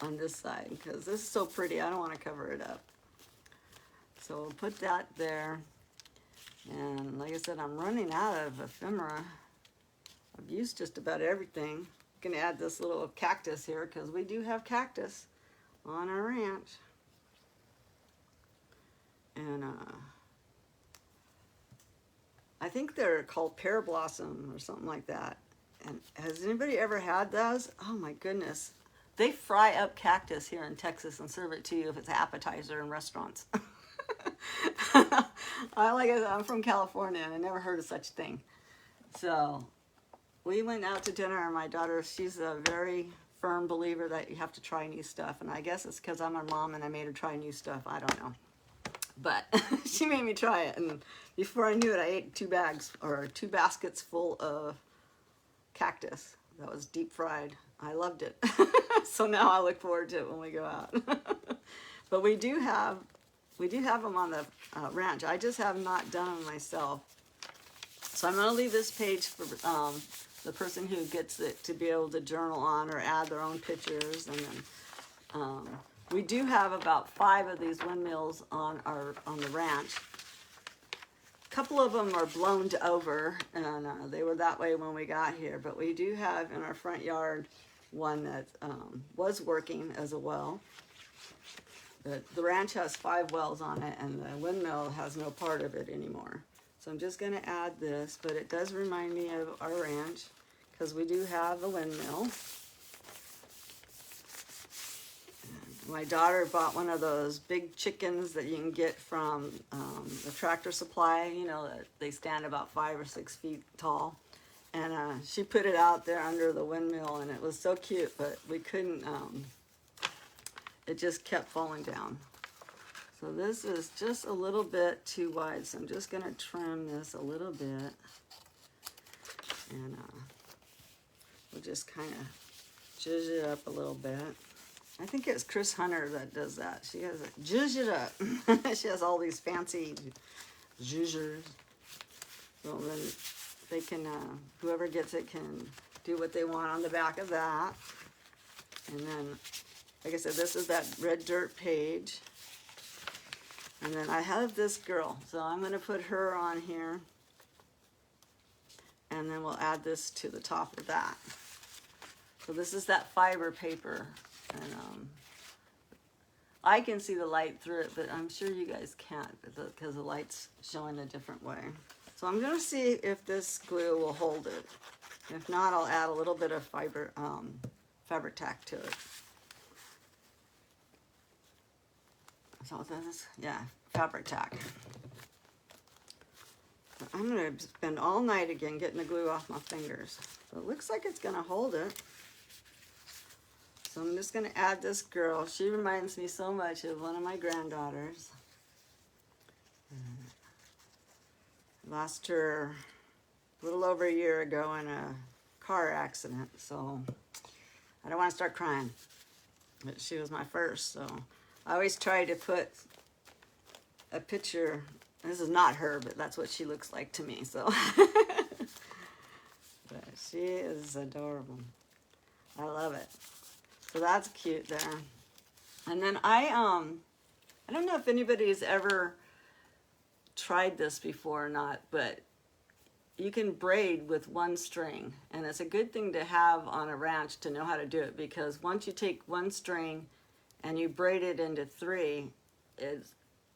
on this side, because this is so pretty, I don't want to cover it up. So we'll put that there. And like I said, I'm running out of ephemera. I've used just about everything. I'm gonna add this little cactus here because we do have cactus on our ranch. And I think they're called pear blossom or something like that. And has anybody ever had those? Oh my goodness. They fry up cactus here in Texas and serve it to you if it's an appetizer in restaurants. I'm from California and I never heard of such a thing. So we went out to dinner and my daughter, she's a very firm believer that you have to try new stuff. And I guess it's because I'm her mom and I made her try new stuff. I don't know. But she made me try it. And before I knew it, I ate 2 baskets full of cactus. That was deep fried. I loved it. So now I look forward to it when we go out. But we do have them on the ranch. I just have not done them myself. So I'm going to leave this page for the person who gets it to be able to journal on or add their own pictures. And then we do have about 5 of these windmills on the ranch. A couple of them are blown over, and they were that way when we got here. But we do have in our front yard one that was working as a well. The ranch has 5 wells on it, and the windmill has no part of it anymore. So I'm just going to add this, but it does remind me of our ranch because we do have a windmill. And my daughter bought one of those big chickens that you can get from the Tractor Supply. You know, they stand about 5 or 6 feet tall. And she put it out there under the windmill, and it was so cute, but we couldn't... it just kept falling down. So this is just a little bit too wide, so I'm just going to trim this a little bit. And we'll just kind of zhuzh it up a little bit. I think it's Chris Hunter that does that. She has it, zhuzh it up. She has all these fancy zhuzhers. So then they can, whoever gets it can do what they want on the back of that. And then, like I said, this is that red dirt page. And then I have this girl, so I'm going to put her on here. And then we'll add this to the top of that. So this is that fiber paper. And I can see the light through it, but I'm sure you guys can't because the light's showing a different way. So I'm going to see if this glue will hold it. If not, I'll add a little bit of Fabri-Tac to it. So this, yeah, Fabri-Tac. I'm going to spend all night again getting the glue off my fingers. So it looks like it's going to hold it. So I'm just going to add this girl. She reminds me so much of one of my granddaughters. Lost her a little over a year ago in a car accident. So I don't want to start crying. But she was my first, so I always try to put a picture. This is not her, but that's what she looks like to me. So, but she is adorable. I love it. So that's cute there. And then I don't know if anybody's ever tried this before or not, but you can braid with 1 string, and it's a good thing to have on a ranch to know how to do it, because once you take 1 string and you braid it into 3,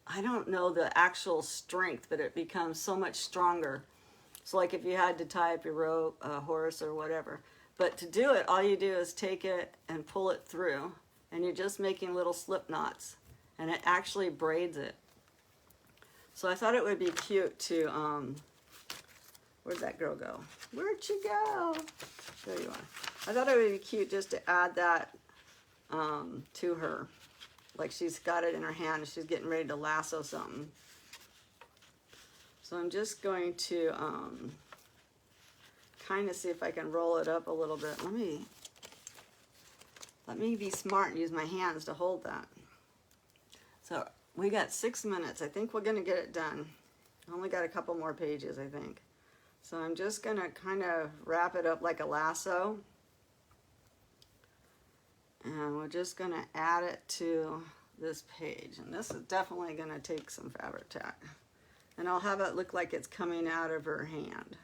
I don't know the actual strength, but it becomes so much stronger. So like if you had to tie up your rope, a horse or whatever. But to do it, all you do is take it and pull it through, and you're just making little slip knots, and it actually braids it. So I thought it would be cute to, where'd that girl go? Where'd she go? There you are. I thought it would be cute just to add that to her. Like she's got it in her hand and she's getting ready to lasso something. So I'm just going to kind of see if I can roll it up a little bit. Let me be smart and use my hands to hold that. So we got 6 minutes. I think we're going to get it done. I only got a couple more pages, I think. So I'm just going to kind of wrap it up like a lasso. And we're just going to add it to this page. And this is definitely going to take some fabric tack. And I'll have it look like it's coming out of her hand.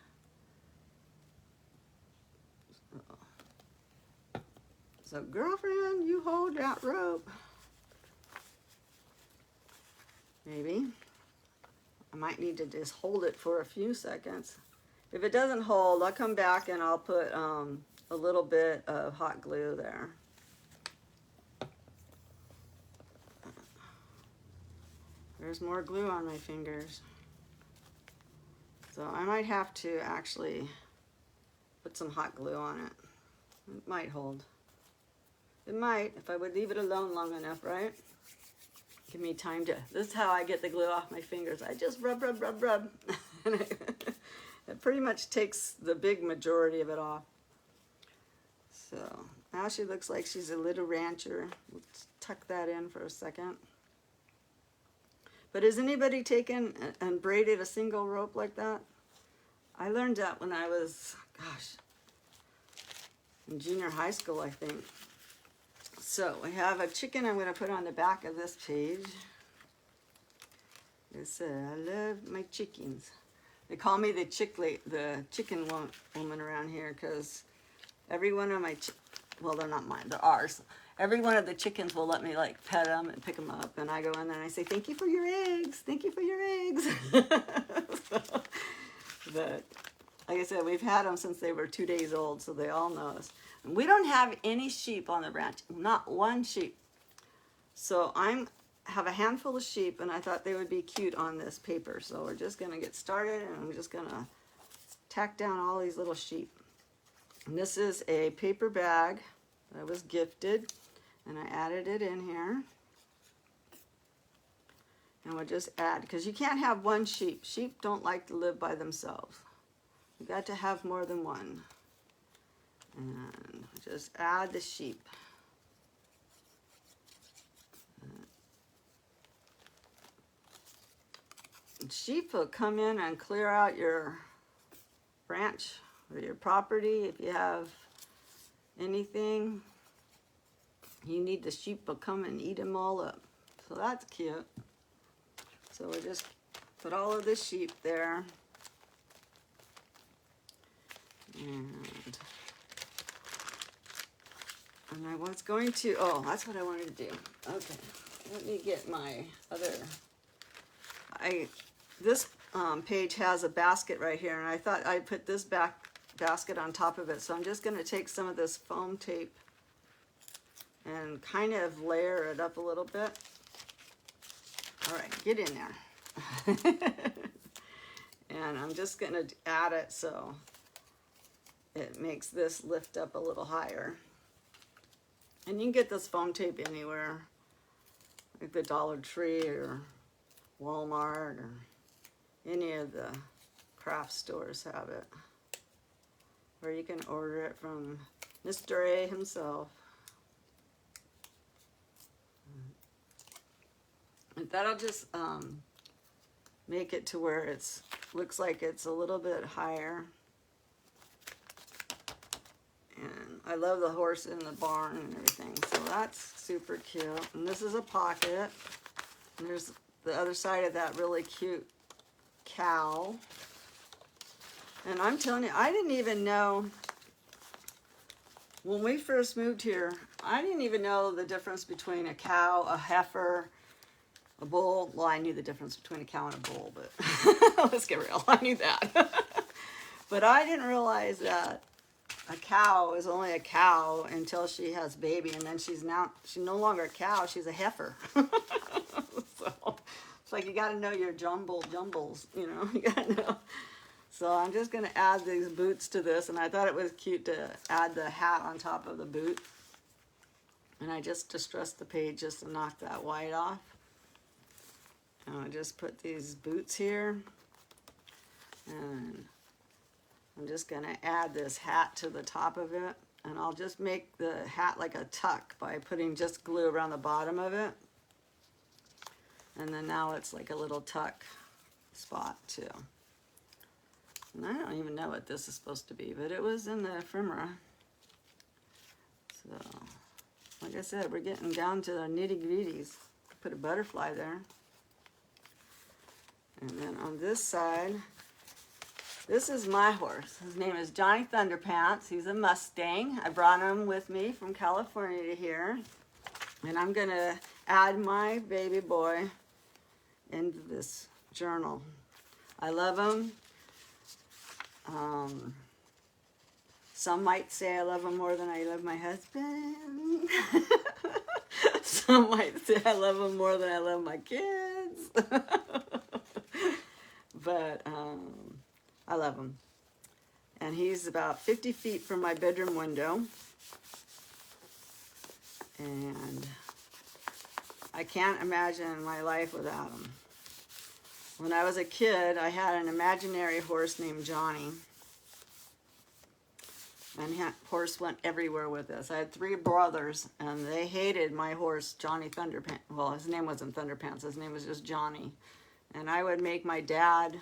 So girlfriend, you hold that rope. Maybe. I might need to just hold it for a few seconds. If it doesn't hold, I'll come back and I'll put a little bit of hot glue there. There's more glue on my fingers. So I might have to actually put some hot glue on it. It might hold. It might, if I would leave it alone long enough, right? Give me time to, this is how I get the glue off my fingers. I just rub, rub, rub, rub. And it pretty much takes the big majority of it off. So now she looks like she's a little rancher. Let's tuck that in for a second. But has anybody taken and braided a single rope like that? I learned that when I was, gosh, in junior high school, I think. So we have a chicken I'm going to put on the back of this page. It says, I love my chickens. They call me the chicken woman around here because every one of my, well, they're not mine, they're ours. Every one of the chickens will let me like pet them and pick them up. And I go in there and I say, thank you for your eggs. Thank you for your eggs. So, but like I said, we've had them since they were 2 days old, so they all know us. And we don't have any sheep on the ranch, not one sheep. So I have a handful of sheep, and I thought they would be cute on this paper. So we're just going to get started, and I'm just going to tack down all these little sheep. And this is a paper bag that I was gifted, and I added it in here. And we'll just add, because you can't have one sheep. Sheep don't like to live by themselves. You got to have more than one. And just add the sheep. And sheep will come in and clear out your ranch or your property. If you have anything, you need the sheep will come and eat them all up. So that's cute. So we just put all of the sheep there. And I was going to, oh, that's what I wanted to do. Okay, let me get my other, this page has a basket right here, and I thought I'd put this basket on top of it. So I'm just going to take some of this foam tape and kind of layer it up a little bit. All right, get in there. And I'm just going to add it so it makes this lift up a little higher. And you can get this foam tape anywhere, like the Dollar Tree or Walmart or any of the craft stores have it. Or you can order it from Mr. A himself. And that'll just make it to where it's looks like it's a little bit higher. And I love the horse in the barn and everything, so that's super cute. And this is a pocket. And there's the other side of that really cute cow. And I'm telling you, I didn't even know, when we first moved here, I didn't even know the difference between a cow, a heifer, a bull. Well, I knew the difference between a cow and a bull, but let's get real, I knew that. But I didn't realize that a cow is only a cow until she has baby, and then she's no longer a cow, she's a heifer. It's like you got to know your jumbles, you know. You got to know. So I'm just going to add these boots to this, and I thought it was cute to add the hat on top of the boot. And I just distressed the page just to knock that white off. And I just put these boots here. And I'm just going to add this hat to the top of it. And I'll just make the hat like a tuck by putting just glue around the bottom of it. And then now it's like a little tuck spot too. And I don't even know what this is supposed to be, but it was in the ephemera. So, like I said, we're getting down to the nitty-gritties. Put a butterfly there. And then on this side, this is my horse. His name is Johnny Thunderpants. He's a Mustang. I brought him with me from California to here. And I'm going to add my baby boy into this journal. I love him. Some might say I love him more than I love my husband. Some might say I love him more than I love my kids. But I love him. And he's about 50 feet from my bedroom window. And I can't imagine my life without him. When I was a kid, I had an imaginary horse named Johnny. And that horse went everywhere with us. I had 3 brothers, and they hated my horse, Johnny Thunderpants. Well, his name wasn't Thunderpants. His name was just Johnny. And I would make my dad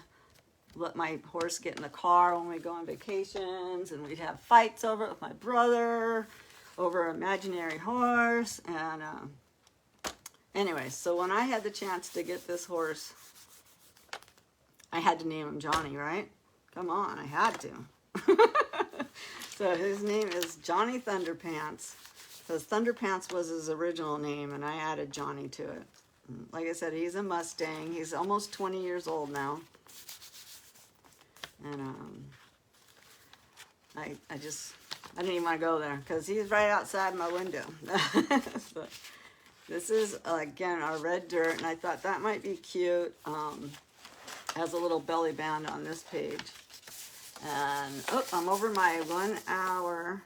let my horse get in the car when we go on vacations, and we'd have fights over it with my brother over an imaginary horse. And anyway, so when I had the chance to get this horse, I had to name him Johnny, right? Come on, I had to. So his name is Johnny Thunderpants, because Thunderpants was his original name, and I added Johnny to it. Like I said, he's a Mustang. He's almost 20 years old now. And I didn't even want to go there, because he's right outside my window. So, this is, again, our red dirt, and I thought that might be cute. Has a little belly band on this page. And, oh, I'm over my 1 hour.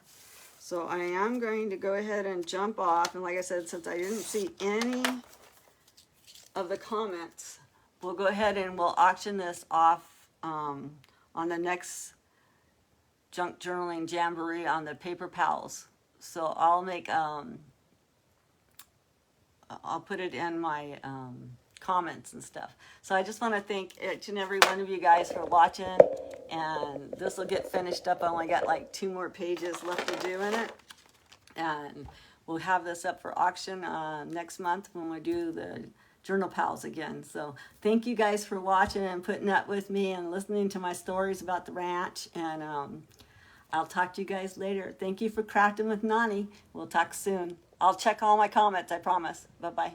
So I am going to go ahead and jump off. And like I said, since I didn't see any of the comments, we'll go ahead and we'll auction this off on the next Junk Journaling Jamboree on the Paper Pals. So I'll make, I'll put it in my comments and stuff. So I just want to thank each and every one of you guys for watching, and this will get finished up. I only got like 2 more pages left to do in it, and we'll have this up for auction next month when we do the Journal Pals again. So thank you guys for watching and putting up with me and listening to my stories about the ranch, and I'll talk to you guys later. Thank you for crafting with Nani. We'll talk soon. I'll check all my comments, I promise. Bye-bye.